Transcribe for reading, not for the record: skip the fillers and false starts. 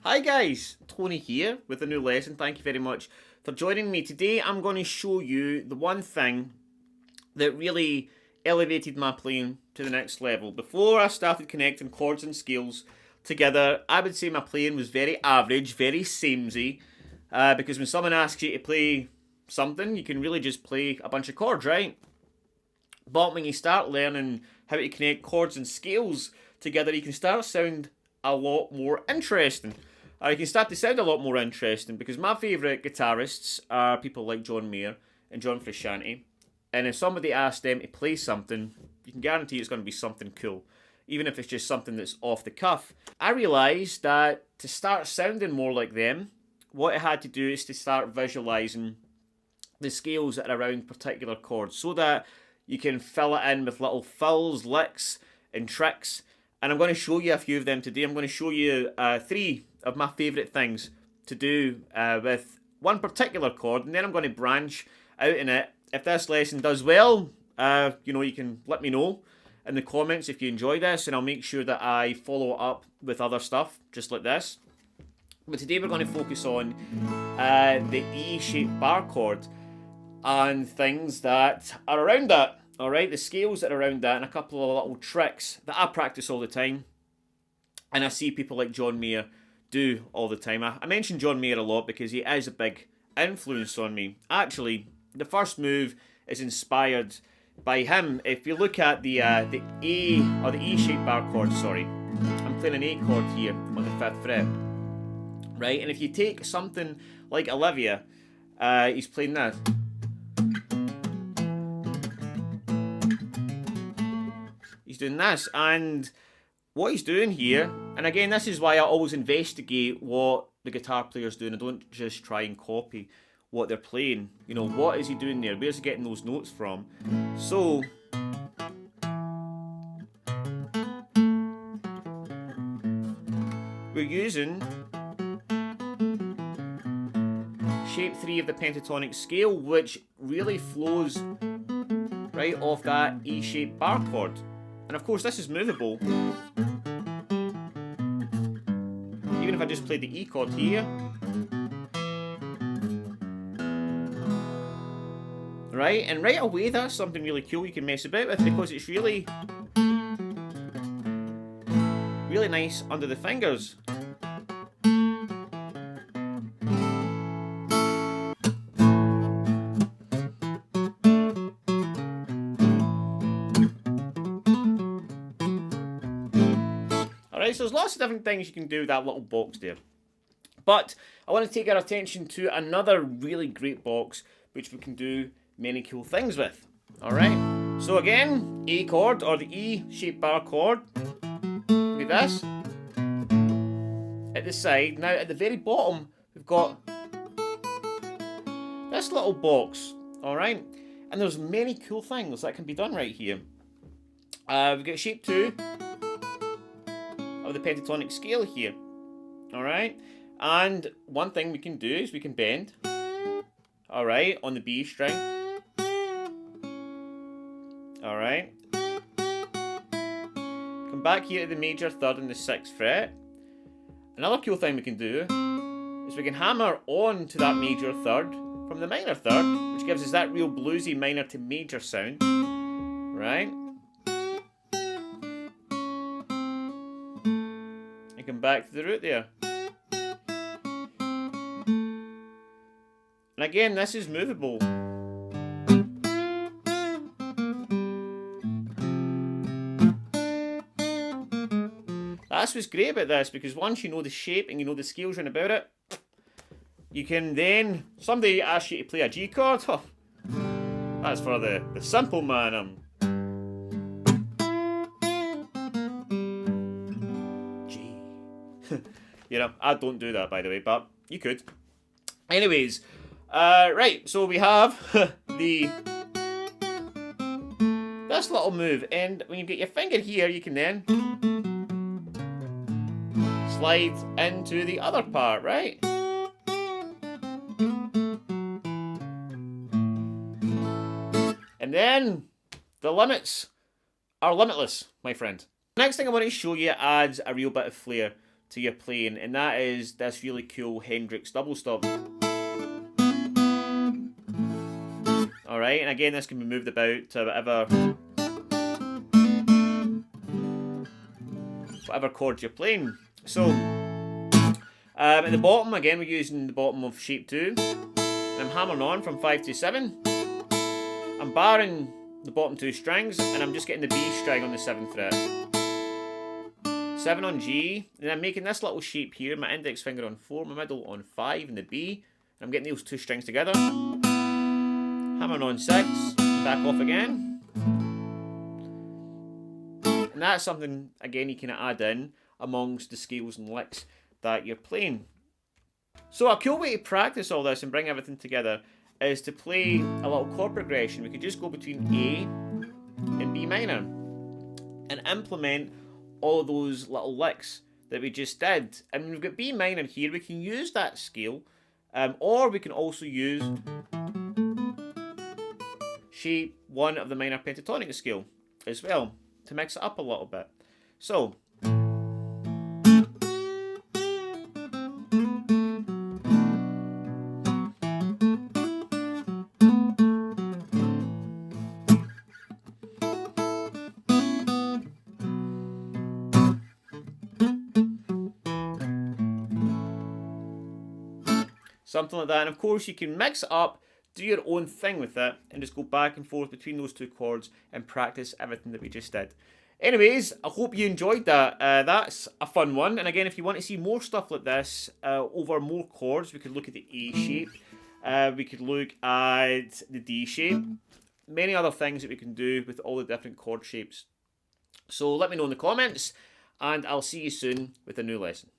Hi guys, Tony here with a new lesson. Thank you very much for joining me. Today I'm going to show you the one thing that really elevated my playing to the next level. Before I started connecting chords and scales together, I would say my playing was very average, very samey, because when someone asks you to play something, you can really just play a bunch of chords, right? But when you start learning how to connect chords and scales together, you can start to sound a lot more interesting. You can start to sound a lot more interesting because my favourite guitarists are people like John Mayer and John Frusciante. And if somebody asks them to play something, you can guarantee it's going to be something cool, even if it's just something that's off the cuff. I realised that to start sounding more like them, what I had to do is to start visualising the scales that are around particular chords so that you can fill it in with little fills, licks, and tricks. And I'm going to show you a few of them today. I'm going to show you 3 of my favourite things to do with one particular chord, and then I'm going to branch out in it. If this lesson does well, you can let me know in the comments if you enjoy this, and I'll make sure that I follow it up with other stuff, just like this. But today we're going to focus on the E-shaped bar chord and things that are around that. Alright, the scales that are around that and a couple of little tricks that I practice all the time and I see people like John Mayer do all the time. I mention John Mayer a lot because he is a big influence on me. Actually, the first move is inspired by him. If you look at the A or the E-shaped bar chord, sorry, I'm playing an A chord here on the 5th fret, right? And if you take something like Olivia, he's playing this. He's doing this, and what he's doing here, and again, this is why I always investigate what the guitar player's doing. I don't just try and copy what they're playing. You know, what is he doing there? Where's he getting those notes from? So, we're using shape 3 of the pentatonic scale, which really flows right off that E-shaped bar chord. And of course this is movable. Even if I just played the E chord here. Right, and right away that's something really cool you can mess about with because it's really nice under the fingers. So there's lots of different things you can do with that little box there. But I want to take our attention to another really great box which we can do many cool things with. Alright, so again, A chord or the E-shaped bar chord. Look at this. At the side. Now at the very bottom we've got this little box. Alright, and there's many cool things that can be done right here. We've got shape 2 of the pentatonic scale here. Alright, and one thing we can do is we can bend, alright, on the B string. Alright, come back here to the major 3rd and the 6th fret. Another cool thing we can do is we can hammer on to that major 3rd from the minor 3rd, which gives us that real bluesy minor to major sound. Right, come back to the root there. And again, this is movable. That's what's great about this, because once you know the shape and you know the scales round about it, you can then, somebody asks you to play a G chord, oh, that's for the simple man. You know, I don't do that, by the way, but you could. Anyways, right, so we have this little move, and when you get your finger here, you can then slide into the other part, right? And then the limits are limitless, my friend. Next thing I want to show you adds a real bit of flair to your playing, and that is this really cool Hendrix double stop. Alright, and again, this can be moved about to whatever chords you're playing. So, at the bottom, again, we're using the bottom of shape 2. I'm hammering on from 5 to 7. I'm barring the bottom 2 strings, and I'm just getting the B string on the 7th fret. 7 on G, and I'm making this little shape here, my index finger on 4, my middle on 5, and the B. I'm getting those 2 strings together. Hammering on 6, back off again. And that's something, again, you can add in amongst the scales and licks that you're playing. So a cool way to practice all this and bring everything together is to play a little chord progression. We could just go between A and B minor and implement all of those little licks that we just did. And we've got B minor here. We can use that scale, or we can also use shape 1 of the minor pentatonic scale as well to mix it up a little bit. So, something like that. And of course, you can mix it up, do your own thing with it, and just go back and forth between those 2 chords and practice everything that we just did. Anyways, I hope you enjoyed that. That's a fun one. And again, if you want to see more stuff like this, over more chords, we could look at the A shape. We could look at the D shape. Many other things that we can do with all the different chord shapes. So let me know in the comments, and I'll see you soon with a new lesson.